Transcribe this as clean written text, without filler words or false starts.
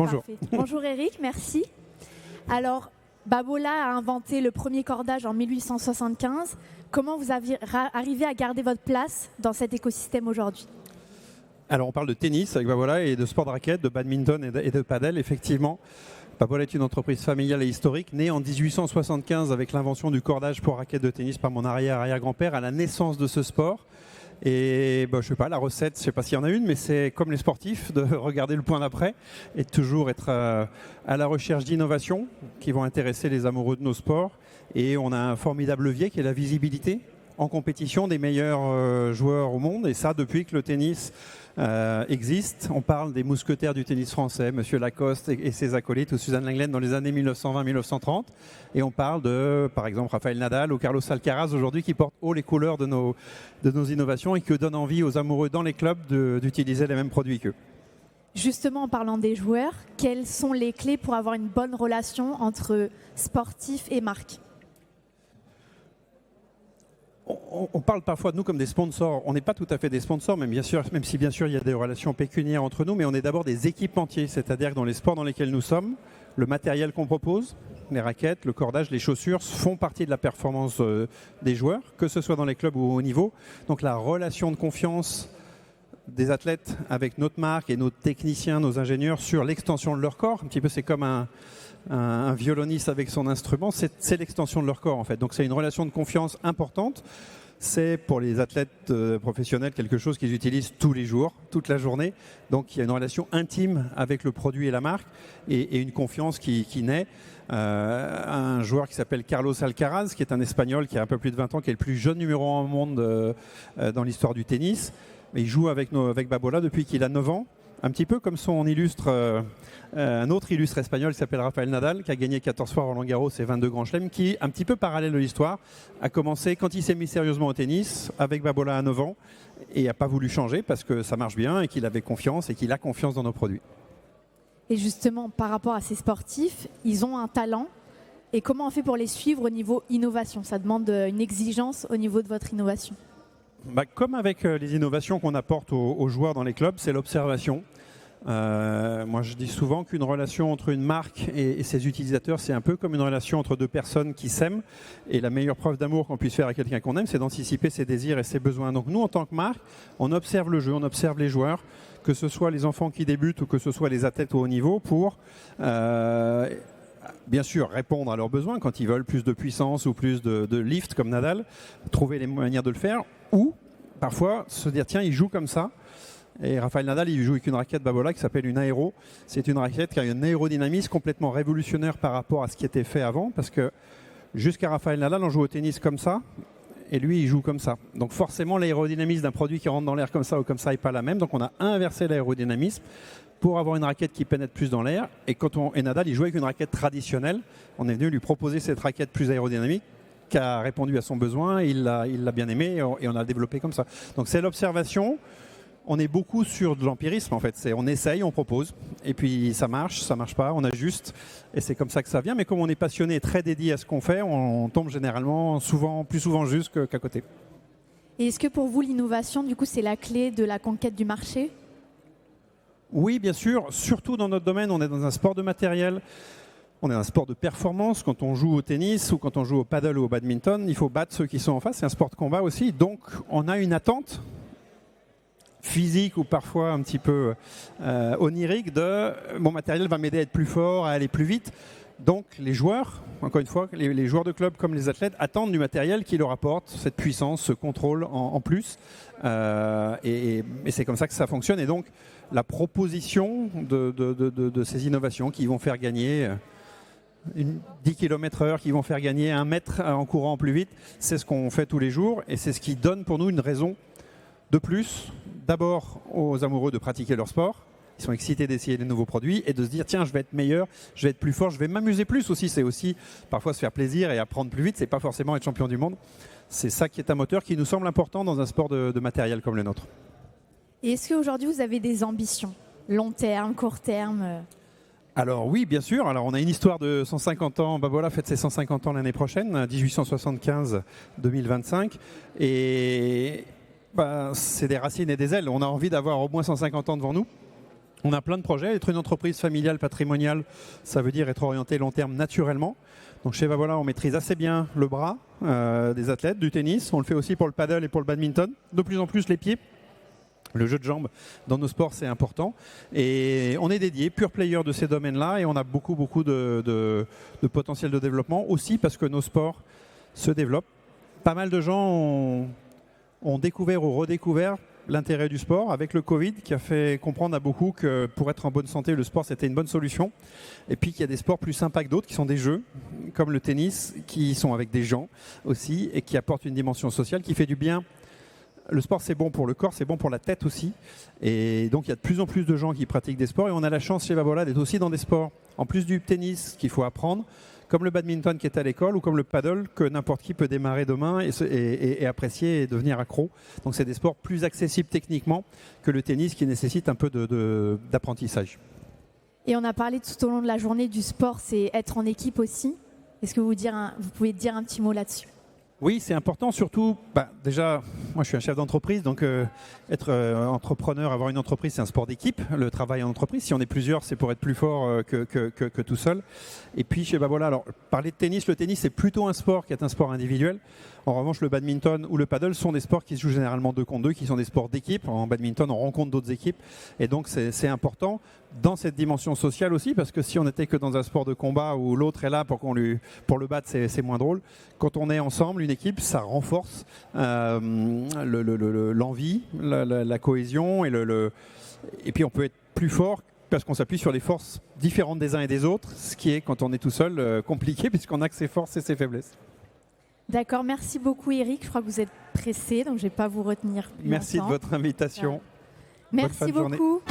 Bonjour. Parfait. Bonjour Eric, merci. Alors, Babolat a inventé le premier cordage en 1875. Comment vous arrivez à garder votre place dans cet écosystème aujourd'hui? Alors on parle de tennis avec Babolat et de sport de raquette, de badminton et de padel. Effectivement, Babolat est une entreprise familiale et historique, née en 1875 avec l'invention du cordage pour raquette de tennis par mon arrière-arrière-grand-père à la naissance de ce sport. Et je sais pas, la recette, je sais pas s'il y en a une, mais c'est comme les sportifs, de regarder le point d'après et de toujours être à la recherche d'innovations qui vont intéresser les amoureux de nos sports. Et on a un formidable levier qui est la visibilité en compétition des meilleurs joueurs au monde. Et ça, depuis que le tennis existe. On parle des mousquetaires du tennis français, Monsieur Lacoste et ses acolytes, ou Suzanne Lenglen dans les années 1920-1930. Et on parle de, par exemple, Rafael Nadal ou Carlos Alcaraz aujourd'hui qui portent haut les couleurs de nos innovations et qui donnent envie aux amoureux dans les clubs d'utiliser les mêmes produits qu'eux. Justement, en parlant des joueurs, quelles sont les clés pour avoir une bonne relation entre sportifs et marques? On parle parfois de nous comme des sponsors. On n'est pas tout à fait des sponsors, même si bien sûr il y a des relations pécuniaires entre nous, mais on est d'abord des équipementiers, c'est-à-dire que dans les sports dans lesquels nous sommes, le matériel qu'on propose, les raquettes, le cordage, les chaussures font partie de la performance des joueurs, que ce soit dans les clubs ou au haut niveau. Donc la relation de confiance des athlètes avec notre marque et nos techniciens, nos ingénieurs sur l'extension de leur corps, un petit peu c'est comme un violoniste avec son instrument, c'est l'extension de leur corps en fait. Donc c'est une relation de confiance importante. C'est pour les athlètes professionnels quelque chose qu'ils utilisent tous les jours, toute la journée. Donc il y a une relation intime avec le produit et la marque et une confiance qui naît. Un joueur qui s'appelle Carlos Alcaraz, qui est un Espagnol qui a un peu plus de 20 ans, qui est le plus jeune numéro 1 au monde dans l'histoire du tennis. Mais il joue avec Babolat depuis qu'il a 9 ans. Un petit peu comme son un autre illustre espagnol qui s'appelle Rafael Nadal, qui a gagné 14 fois Roland Garros et 22 grands chelems, qui, un petit peu parallèle de l'histoire, a commencé quand il s'est mis sérieusement au tennis avec Babolat à 9 ans et n'a pas voulu changer parce que ça marche bien et qu'il avait confiance et qu'il a confiance dans nos produits. Et justement, par rapport à ces sportifs, ils ont un talent. Et comment on fait pour les suivre au niveau innovation? Ça demande une exigence au niveau de votre innovation. Comme avec les innovations qu'on apporte aux joueurs dans les clubs, c'est l'observation. Moi, je dis souvent qu'une relation entre une marque et ses utilisateurs, c'est un peu comme une relation entre deux personnes qui s'aiment. Et la meilleure preuve d'amour qu'on puisse faire à quelqu'un qu'on aime, c'est d'anticiper ses désirs et ses besoins. Donc nous, en tant que marque, on observe le jeu, on observe les joueurs, que ce soit les enfants qui débutent ou que ce soit les athlètes au haut niveau, pour bien sûr répondre à leurs besoins quand ils veulent plus de puissance ou plus de lift comme Nadal, trouver les manières de le faire, ou parfois se dire tiens, il joue comme ça. Et Rafael Nadal, il joue avec une raquette Babolat qui s'appelle une aéro. C'est une raquette qui a un aérodynamisme complètement révolutionnaire par rapport à ce qui était fait avant, parce que jusqu'à Rafael Nadal, on joue au tennis comme ça, et lui, il joue comme ça. Donc forcément, l'aérodynamisme d'un produit qui rentre dans l'air comme ça ou comme ça n'est pas la même. Donc on a inversé l'aérodynamisme pour avoir une raquette qui pénètre plus dans l'air. Et Nadal, il jouait avec une raquette traditionnelle. On est venu lui proposer cette raquette plus aérodynamique, qui a répondu à son besoin, il l'a bien aimé et on a développé comme ça. Donc c'est l'observation. On est beaucoup sur de l'empirisme en fait. On essaye, on propose, et puis ça marche pas, on ajuste, et c'est comme ça que ça vient. Mais comme on est passionné et très dédié à ce qu'on fait, on tombe généralement plus souvent juste qu'à côté. Et est-ce que pour vous, l'innovation, du coup, c'est la clé de la conquête du marché? Oui, bien sûr. Surtout dans notre domaine, on est dans un sport de matériel. On est un sport de performance. Quand on joue au tennis ou quand on joue au paddle ou au badminton, il faut battre ceux qui sont en face. C'est un sport de combat aussi. Donc, on a une attente physique ou parfois un petit peu onirique de mon matériel va m'aider à être plus fort, à aller plus vite. Donc, les joueurs, encore une fois, les joueurs de club comme les athlètes attendent du matériel qui leur apporte cette puissance, ce contrôle en plus. Et c'est comme ça que ça fonctionne. Et donc, la proposition de ces innovations qui vont faire gagner 10 km/h, qui vont faire gagner 1 mètre en courant plus vite, c'est ce qu'on fait tous les jours et c'est ce qui donne pour nous une raison de plus, d'abord aux amoureux de pratiquer leur sport. Ils sont excités d'essayer des nouveaux produits et de se dire tiens, je vais être meilleur, je vais être plus fort, je vais m'amuser plus aussi. C'est aussi parfois se faire plaisir et apprendre plus vite, c'est pas forcément être champion du monde. C'est ça qui est un moteur qui nous semble important dans un sport de matériel comme le nôtre. Et est-ce qu'aujourd'hui vous avez des ambitions, long terme, court terme? Alors oui, bien sûr. Alors on a une histoire de 150 ans. Babolat fête ses 150 ans l'année prochaine, 1875-2025. Et c'est des racines et des ailes. On a envie d'avoir au moins 150 ans devant nous. On a plein de projets. Être une entreprise familiale patrimoniale, ça veut dire être orienté long terme naturellement. Donc chez Vavola, on maîtrise assez bien le bras des athlètes, du tennis. On le fait aussi pour le paddle et pour le badminton. De plus en plus les pieds. Le jeu de jambes dans nos sports, c'est important. Et on est dédié, pure player de ces domaines-là. Et on a beaucoup de potentiel de développement aussi parce que nos sports se développent. Pas mal de gens ont découvert ou redécouvert l'intérêt du sport avec le Covid qui a fait comprendre à beaucoup que pour être en bonne santé, le sport c'était une bonne solution. Et puis qu'il y a des sports plus sympas que d'autres qui sont des jeux, comme le tennis, qui sont avec des gens aussi et qui apportent une dimension sociale qui fait du bien. Le sport c'est bon pour le corps, c'est bon pour la tête aussi. Et donc il y a de plus en plus de gens qui pratiquent des sports et on a la chance chez Vavola d'être aussi dans des sports, en plus du tennis qu'il faut apprendre, comme le badminton qui est à l'école ou comme le paddle que n'importe qui peut démarrer demain et apprécier et devenir accro. Donc c'est des sports plus accessibles techniquement que le tennis qui nécessite un peu d'apprentissage. Et on a parlé tout au long de la journée du sport, c'est être en équipe aussi. Est-ce que vous pouvez dire un petit mot là-dessus ? Oui, c'est important, surtout, déjà, moi je suis un chef d'entreprise, donc être entrepreneur, avoir une entreprise, c'est un sport d'équipe, le travail en entreprise. Si on est plusieurs, c'est pour être plus fort que tout seul. Et puis, voilà, alors parler de tennis, le tennis c'est plutôt un sport qui est un sport individuel. En revanche, le badminton ou le paddle sont des sports qui se jouent généralement 2 contre 2, qui sont des sports d'équipe. En badminton, on rencontre d'autres équipes. Et donc, c'est important dans cette dimension sociale aussi, parce que si on n'était que dans un sport de combat où l'autre est là pour le battre, c'est moins drôle. Quand on est ensemble, une équipe, ça renforce l'envie, la cohésion. Et puis, on peut être plus fort parce qu'on s'appuie sur les forces différentes des uns et des autres, ce qui est, quand on est tout seul, compliqué, puisqu'on a que ses forces et ses faiblesses. D'accord, merci beaucoup Eric. Je crois que vous êtes pressé, donc je ne vais pas vous retenir plus Merci longtemps. de votre invitation. Merci beaucoup.